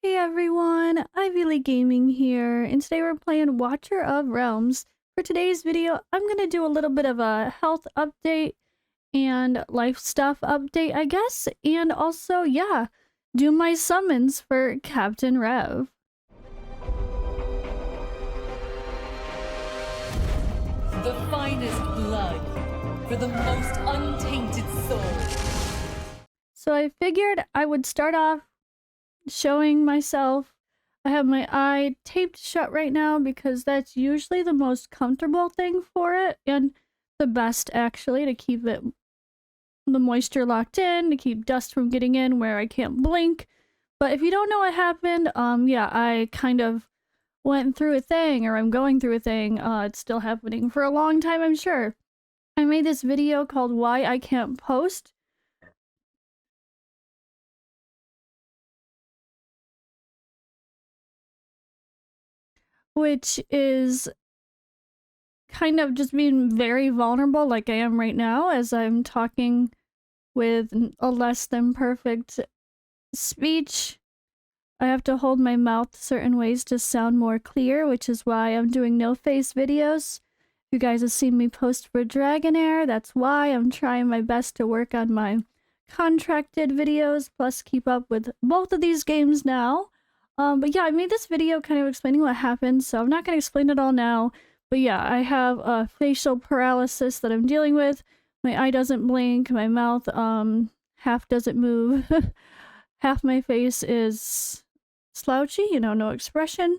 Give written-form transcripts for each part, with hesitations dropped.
Hey everyone, Ivy Lee Gaming here, and today we're playing Watcher of Realms. For today's video, I'm gonna do a little bit of a health update and life stuff update, I guess, and also, yeah, do my summons for Captain Rev. The finest blood for the most untainted soul. So I figured I would start off showing myself. I have my eye taped shut right now because that's usually the most comfortable thing for it and the best actually to keep it the moisture locked in, to keep dust from getting in where I can't blink. But if you don't know what happened, yeah, I kind of went through a thing, or I'm going through a thing. It's still happening for a long time, I'm sure. I made this video called Why I Can't Post. Which is kind of just being very vulnerable like I am right now as I'm talking with a less than perfect speech. I have to hold my mouth certain ways to sound more clear, which is why I'm doing no face videos. You guys have seen me post for Dragonair, that's why I'm trying my best to work on my contracted videos, plus keep up with both of these games now. But yeah, I made this video kind of explaining what happened, so I'm not going to explain it all now. But yeah, I have a facial paralysis that I'm dealing with. My eye doesn't blink, my mouth half doesn't move. Half my face is slouchy, you know, no expression.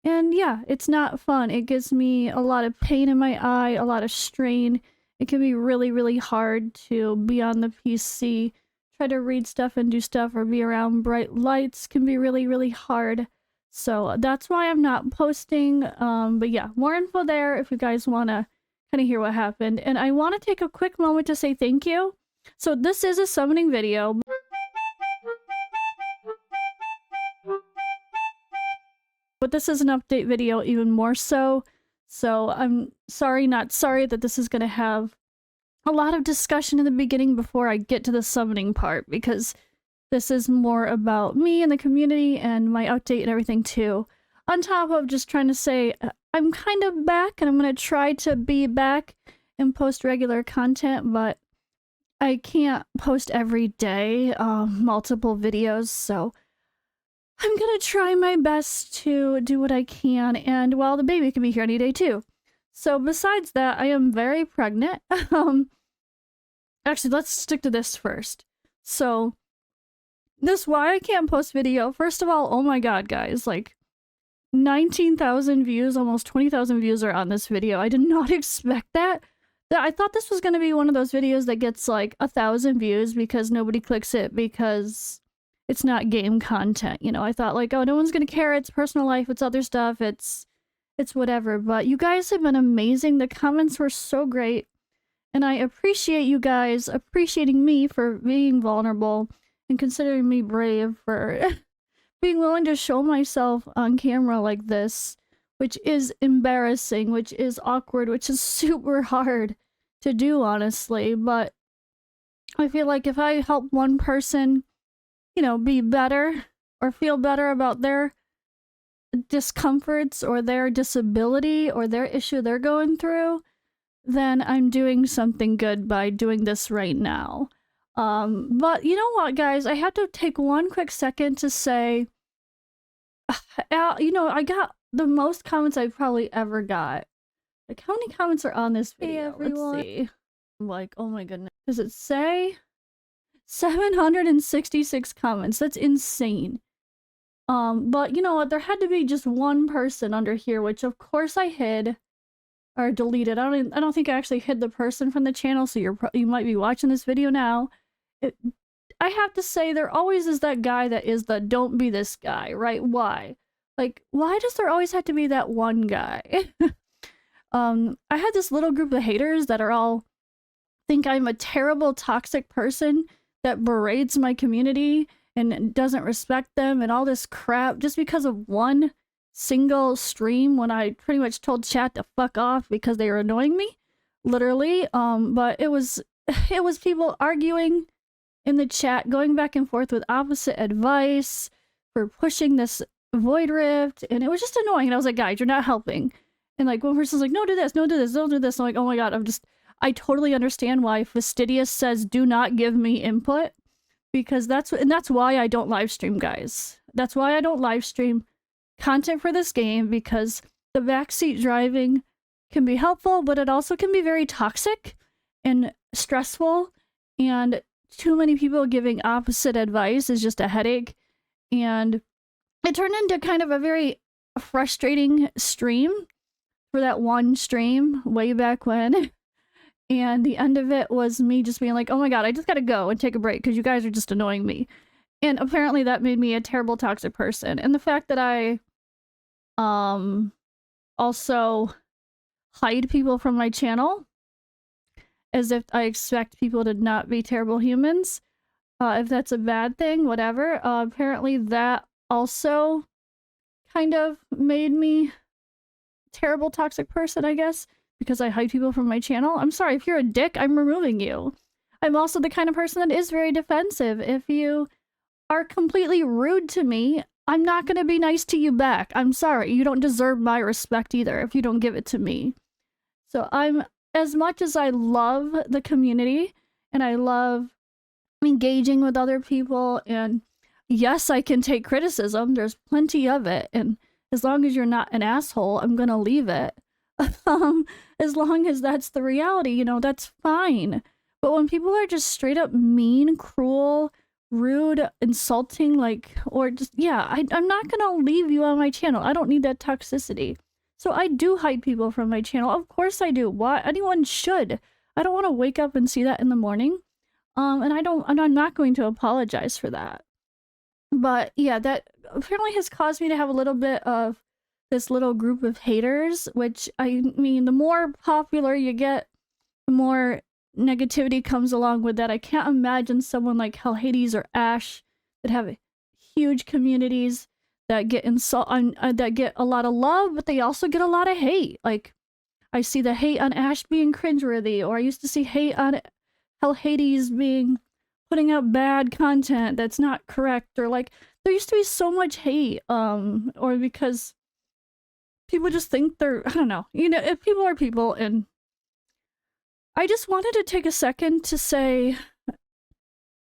And yeah, it's not fun. It gives me a lot of pain in my eye, a lot of strain. It can be really, really hard to be on the PC, try to read stuff and do stuff, or be around bright lights can be really, really hard. So that's why I'm not posting. But yeah, more info there if you guys want to kind of hear what happened. And I want to take a quick moment to say thank you. So this is a summoning video. But this is an update video even more so. So I'm sorry, not sorry that this is going to have a lot of discussion in the beginning before I get to the summoning part, because this is more about me and the community and my update and everything too. On top of just trying to say I'm kind of back and I'm going to try to be back and post regular content, but I can't post every day, multiple videos, so I'm gonna try my best to do what I can, and well, the baby can be here any day too. So besides that, I am very pregnant. Actually, let's stick to this first. So, this Why I Can't Post video, first of all, oh my god, guys, like, 19,000 views, almost 20,000 views are on this video. I did not expect that. I thought this was gonna be one of those videos that gets like 1,000 views because nobody clicks it because it's not game content, you know. I thought like, oh, no one's gonna care, it's personal life, it's other stuff, it's whatever. But you guys have been amazing. The comments were so great, and I appreciate you guys appreciating me for being vulnerable and considering me brave for being willing to show myself on camera like this, which is embarrassing, which is awkward, which is super hard to do, honestly. But I feel like if I help one person, you know, be better or feel better about their discomforts or their disability or their issue they're going through, then I'm doing something good by doing this right now. But you know what, guys? I have to take one quick second to say, you know, I got the most comments I've probably ever got. Like, how many comments are on this video? Hey, everyone. Let's see. I'm like, oh my goodness. Does it say? 766 comments. That's insane. But you know what? There had to be just one person under here, which of course I hid or deleted. I don't think I actually hid the person from the channel, so you might be watching this video now. I have to say, there always is that guy that is the don't be this guy, right? Why? Like, why does there always have to be that one guy? I had this little group of haters that are all think I'm a terrible, toxic person that berates my community and doesn't respect them and all this crap just because of one single stream when I pretty much told chat to fuck off because they were annoying me, literally. But it was people arguing in the chat, going back and forth with opposite advice, for pushing this void rift, and it was just annoying. And I was like, guys, you're not helping. And like one person's like, no, do this, no, do this, don't do this. I'm like, oh my god, I totally understand why Fastidious says do not give me input, because that's why I don't live stream, guys. That's why I don't live stream content for this game, because the backseat driving can be helpful, but it also can be very toxic and stressful, and too many people giving opposite advice is just a headache. And it turned into kind of a very frustrating stream for that one stream way back when. And the end of it was me just being like, oh my god, I just gotta go and take a break because you guys are just annoying me. And apparently that made me a terrible toxic person. And the fact that I also hide people from my channel as if I expect people to not be terrible humans. If that's a bad thing, whatever. Apparently that also kind of made me a terrible toxic person, I guess, because I hide people from my channel. I'm sorry, if you're a dick, I'm removing you. I'm also the kind of person that is very defensive. If you are completely rude to me, I'm not going to be nice to you back. I'm sorry, you don't deserve my respect either if you don't give it to me. So as much as I love the community and I love engaging with other people, and yes, I can take criticism, there's plenty of it, and as long as you're not an asshole, I'm gonna leave it. As long as that's the reality, you know, that's fine. But when people are just straight up mean, cruel, rude, insulting, like, or just, yeah, I'm not gonna leave you on my channel. I don't need that toxicity. So I do hide people from my channel. Of course I do. Why? Anyone should. I don't want to wake up and see that in the morning. And I'm not going to apologize for that. But yeah, that apparently has caused me to have a little bit of this little group of haters, which, I mean, the more popular you get, the more negativity comes along with that. I can't imagine someone like Hell Hades or Ash that have huge communities that get that get a lot of love, but they also get a lot of hate. Like, I see the hate on Ash being cringeworthy, or I used to see hate on Hell Hades putting out bad content that's not correct, or like there used to be so much hate, or because people just think they're, I don't know, you know, if people are people. And I just wanted to take a second to say,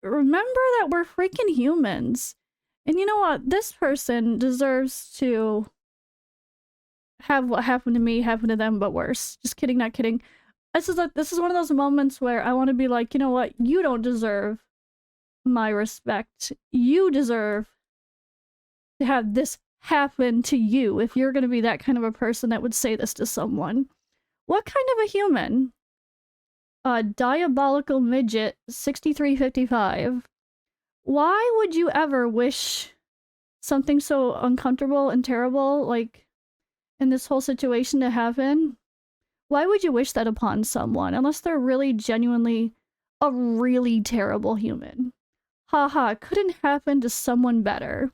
remember that we're freaking humans. And you know what? This person deserves to have what happened to me happen to them, but worse. Just kidding, not kidding. This is one of those moments where I want to be like, you know what? You don't deserve my respect. You deserve to have this happen to you if you're going to be that kind of a person that would say this to someone. What kind of a human? Diabolical Midget 6355. Why would you ever wish something so uncomfortable and terrible, like in this whole situation, to happen? Why would you wish that upon someone unless they're really genuinely a really terrible human? Haha, couldn't happen to someone better.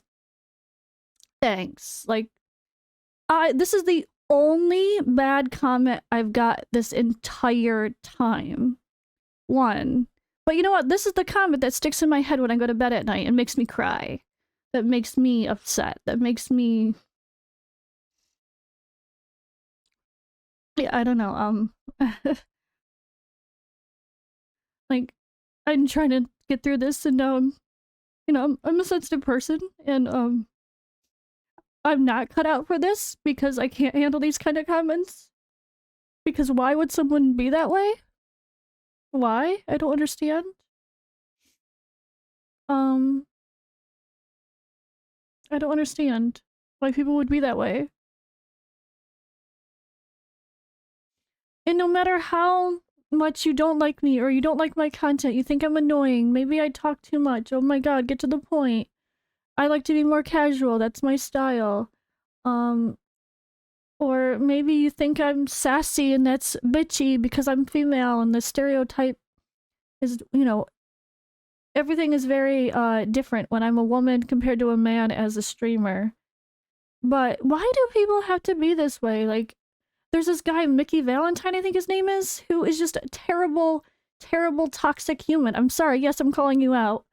Thanks. Like, this is the only bad comment I've got this entire time. One. But you know what? This is the comment that sticks in my head when I go to bed at night and makes me cry. That makes me upset. That makes me... Yeah, I don't know, like, I'm trying to get through this, and you know, I'm a sensitive person, and I'm not cut out for this because I can't handle these kind of comments. Because why would someone be that way? Why? I don't understand. I don't understand why people would be that way. And no matter how much you don't like me, or you don't like my content, you think I'm annoying, maybe I talk too much, oh my god, get to the point. I like to be more casual, that's my style. Or maybe you think I'm sassy and that's bitchy because I'm female, and the stereotype is, you know, everything is very different when I'm a woman compared to a man as a streamer. But why do people have to be this way? Like, there's this guy, Mickey Valentine, I think his name is, who is just a terrible, terrible, toxic human. I'm sorry, yes, I'm calling you out.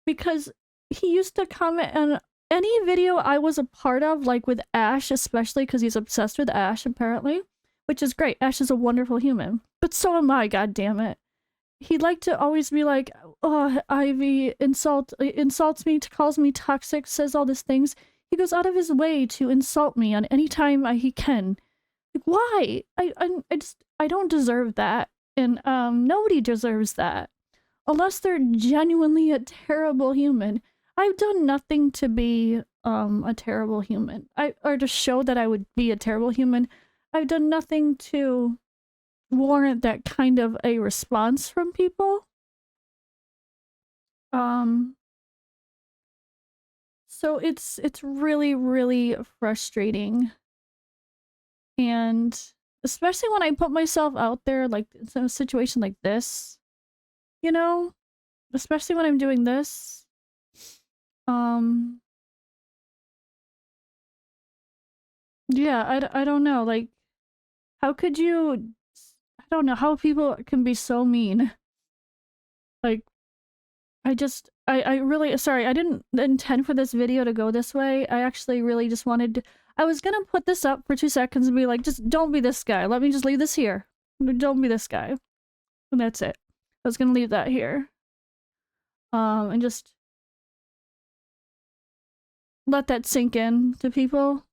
Because he used to comment on any video I was a part of, like with Ash, especially because he's obsessed with Ash, apparently, which is great. Ash is a wonderful human, but so am I, god damn it. He'd like to always be like, oh, Ivy insults me, calls me toxic, says all these things. He goes out of his way to insult me on any time he can. Like, why? I don't deserve that, and nobody deserves that, unless they're genuinely a terrible human. I've done nothing to be a terrible human, or to show that I would be a terrible human. I've done nothing to warrant that kind of a response from people. So it's really, really frustrating. And especially when I put myself out there, like in a situation like this, you know, especially when I'm doing this. Yeah, I don't know, like, how could you, I don't know how people can be so mean. Like, I really, sorry, I didn't intend for this video to go this way. I actually really just wanted to, I was gonna put this up for 2 seconds and be like, just don't be this guy. Let me just leave this here. Don't be this guy. And that's it. I was gonna leave that here. And just let that sink in to people.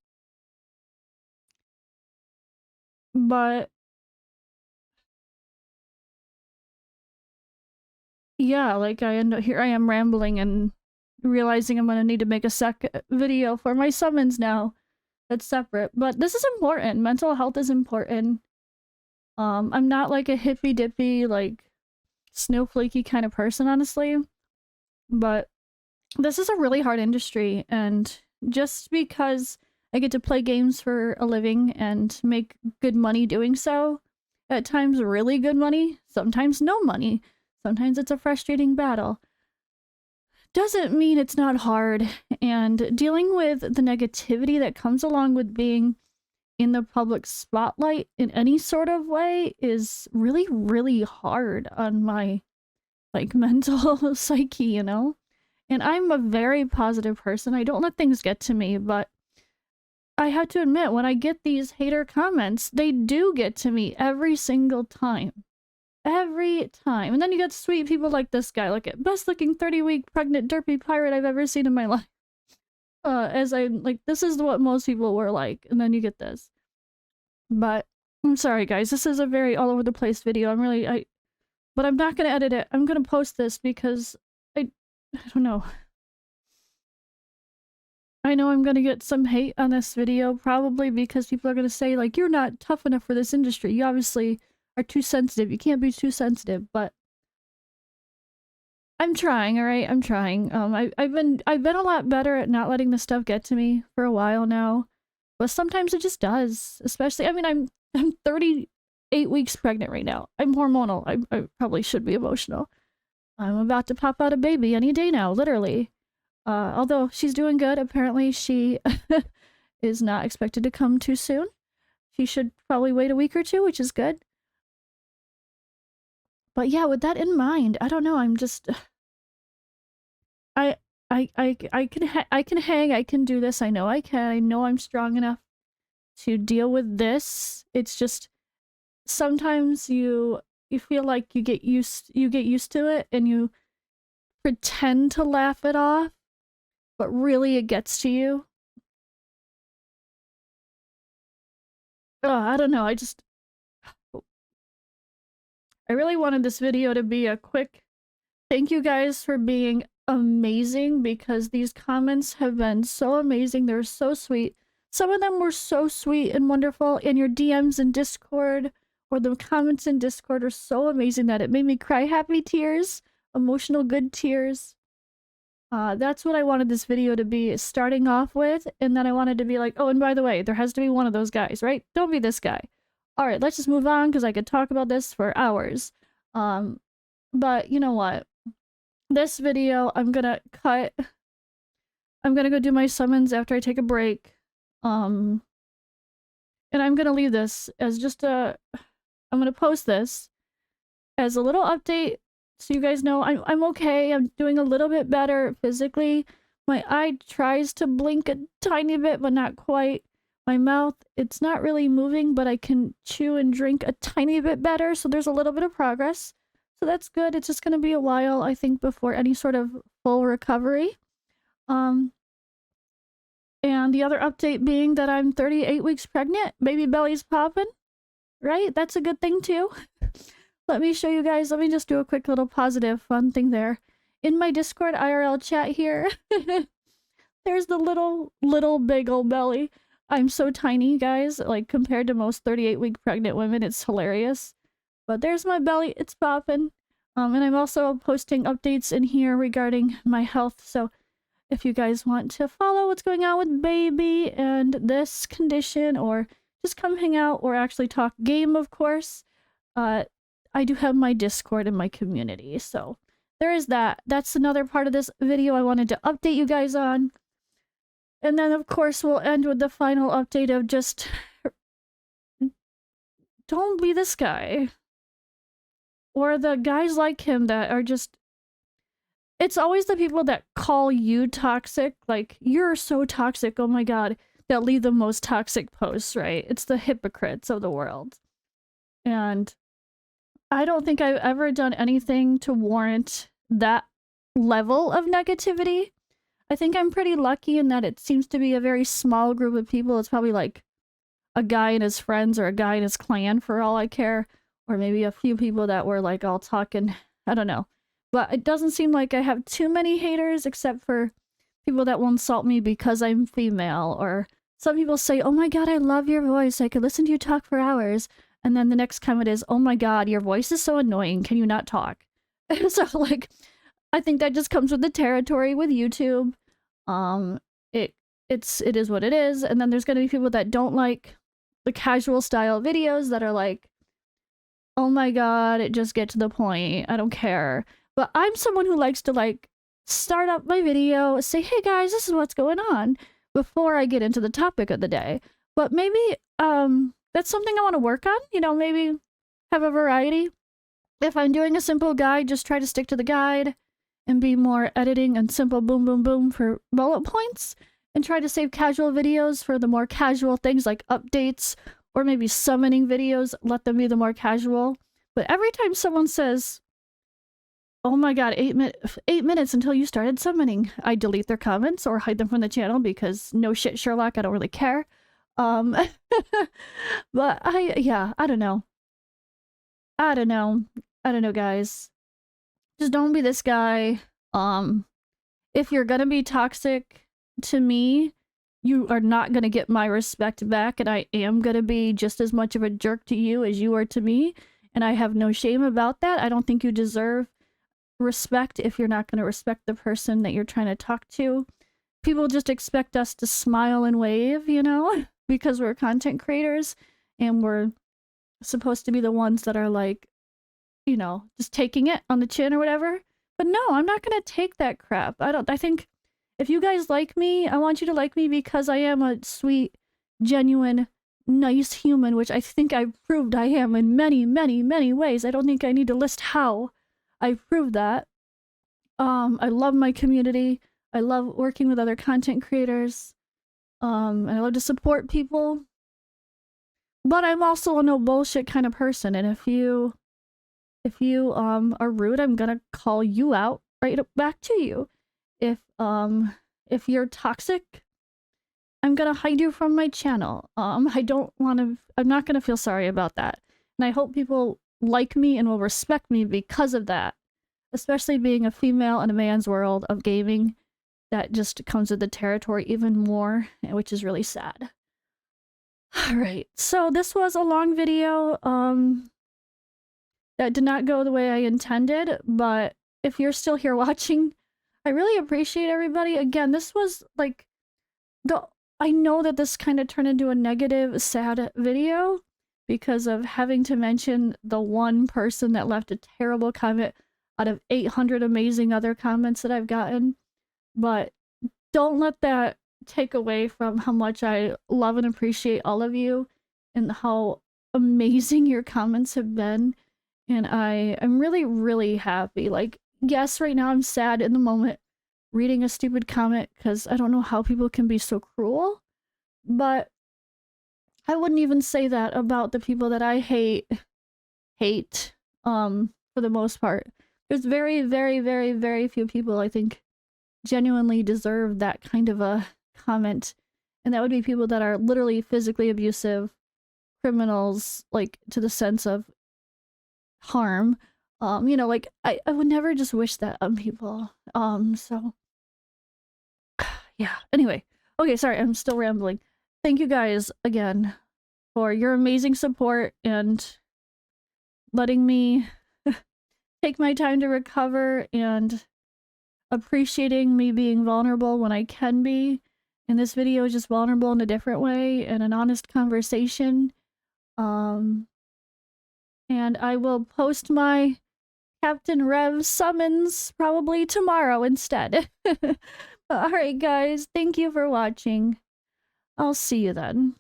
But yeah, like here I am rambling and realizing I'm gonna need to make a video for my summons now. That's separate, but this is important. Mental health is important. I'm not like a hippy dippy, like snowflakey kind of person, honestly, but this is a really hard industry, and just because I get to play games for a living and make good money doing so, at times really good money, sometimes no money, sometimes it's a frustrating battle, doesn't mean it's not hard. And dealing with the negativity that comes along with being in the public spotlight in any sort of way is really, really hard on my, like, mental psyche, you know? And I'm a very positive person. I don't let things get to me, but I have to admit, when I get these hater comments, they do get to me every single time. Every time. And then you get sweet people like this guy, like best looking 30-week pregnant derpy pirate I've ever seen in my life. As I, like, this is what most people were like, and then you get this. But I'm sorry guys, this is a very all over the place video. But I'm not gonna edit it. I'm gonna post this because I don't know. I know I'm gonna get some hate on this video, probably because people are gonna say, like, you're not tough enough for this industry. You obviously are too sensitive. You can't be too sensitive, but I'm trying, alright? I'm trying. I've been a lot better at not letting this stuff get to me for a while now. But sometimes it just does. Especially, I mean, I'm 38 weeks pregnant right now. I'm hormonal. I probably should be emotional. I'm about to pop out a baby any day now, literally. Although she's doing good, apparently she is not expected to come too soon. She should probably wait a week or two, which is good. But yeah, with that in mind, I don't know, I'm just... I can hang, I can do this, I know I can, I know I'm strong enough to deal with this. It's just, sometimes you feel like you get used to it, and you pretend to laugh it off, but really it gets to you. I don't know, I really wanted this video to be a quick thank you guys for being amazing, because these comments have been so amazing. They're so sweet. Some of them were so sweet and wonderful, and your DMs in Discord or the comments in Discord are so amazing that it made me cry happy tears, emotional good tears. That's what I wanted this video to be starting off with, and then I wanted to be like, oh, and by the way, there has to be one of those guys, right? Don't be this guy. Alright, let's just move on, because I could talk about this for hours. But you know what? This video, I'm gonna cut. I'm gonna go do my summons after I take a break. And I'm gonna leave this as just a... I'm gonna post this as a little update, so you guys know I'm okay. I'm doing a little bit better physically, My eye tries to blink a tiny bit, but not quite. My mouth, it's not really moving, but I can chew and drink a tiny bit better, so there's a little bit of progress. So that's good. It's just going to be a while, I think, before any sort of full recovery. And the other update being that I'm 38 weeks pregnant. Baby belly's popping, right? That's a good thing too. Let me show you guys. Let me just do a quick little positive fun thing there. In my Discord IRL chat here, there's the little big old belly. I'm so tiny, guys. Like, compared to most 38-week pregnant women, it's hilarious. But there's my belly. It's popping. And I'm also posting updates in here regarding my health. So if you guys want to follow what's going on with baby and this condition, or just come hang out or actually talk game, of course, I do have my Discord and my community. So there is that. That's another part of this video I wanted to update you guys on. And then, of course, we'll end with the final update of just... don't be this guy. Or the guys like him that are just... It's always the people that call you toxic, like, you're so toxic, oh my god, that leave the most toxic posts, right? It's the hypocrites of the world. And I don't think I've ever done anything to warrant that level of negativity. I think I'm pretty lucky in that it seems to be a very small group of people. It's probably like a guy and his friends or a guy and his clan for all I care. Or maybe a few people that were like all talking, I don't know. But it doesn't seem like I have too many haters, except for people that will insult me because I'm female. Or some people say, oh my god, I love your voice. I could listen to you talk for hours. And then the next comment is, oh my god, your voice is so annoying. Can you not talk? So, like, I think that just comes with the territory with YouTube. It is what it is. And then there's going to be people that don't like the casual style videos that are like, oh my god, just get to the point. I don't care. But I'm someone who likes to, like, start up my video, say, hey guys, this is what's going on, before I get into the topic of the day. But maybe, that's something I want to work on. You know, maybe have a variety. If I'm doing a simple guide, just try to stick to the guide and be more editing and simple boom, boom, boom for bullet points. And try to save casual videos for the more casual things like updates or maybe summoning videos. Let them be the more casual. But every time someone says, oh my god, 8 minutes until you started summoning, I delete their comments or hide them from the channel because no shit, Sherlock, I don't really care. But I don't know. I don't know, guys. Just don't be this guy. If you're gonna be toxic to me, you are not gonna get my respect back, and I am gonna be just as much of a jerk to you as you are to me, and I have no shame about that. I don't think you deserve respect if you're not gonna respect the person that you're trying to talk to. People just expect us to smile and wave, you know, because we're content creators, and we're supposed to be the ones that are like, you know, just taking it on the chin or whatever. But no, I'm not gonna take that crap. I think if you guys like me, I want you to like me because I am a sweet, genuine, nice human, which I think I've proved I am in many, many, many ways. I don't think I need to list how I've proved that. I love my community. I love working with other content creators. And I love to support people. But I'm also a no bullshit kind of person, and if you are rude, I'm gonna call you out right back to you. If you're toxic, I'm gonna hide you from my channel. I'm not gonna feel sorry about that. And I hope people like me and will respect me because of that. Especially being a female in a man's world of gaming, that just comes with the territory even more, which is really sad. Alright, so this was a long video, that did not go the way I intended, but if you're still here watching, I really appreciate everybody. Again, this was like I know that this kind of turned into a negative, sad video because of having to mention the one person that left a terrible comment out of 800 amazing other comments that I've gotten. But don't let that take away from how much I love and appreciate all of you and how amazing your comments have been. And I'm really, really happy. Like, yes, right now I'm sad in the moment, reading a stupid comment because I don't know how people can be so cruel. But I wouldn't even say that about the people that I hate, for the most part. There's very, very, very, very few people I think genuinely deserve that kind of a comment. And that would be people that are literally physically abusive, criminals, like, to the sense of harm. You know, like, I would never just wish that on people. So yeah. Anyway, okay, sorry, I'm still rambling. Thank you guys again for your amazing support and letting me take my time to recover and appreciating me being vulnerable when I can be. And this video is just vulnerable in a different way and an honest conversation. And I will post my Captain Rev summons probably tomorrow instead. Alright guys, thank you for watching. I'll see you then.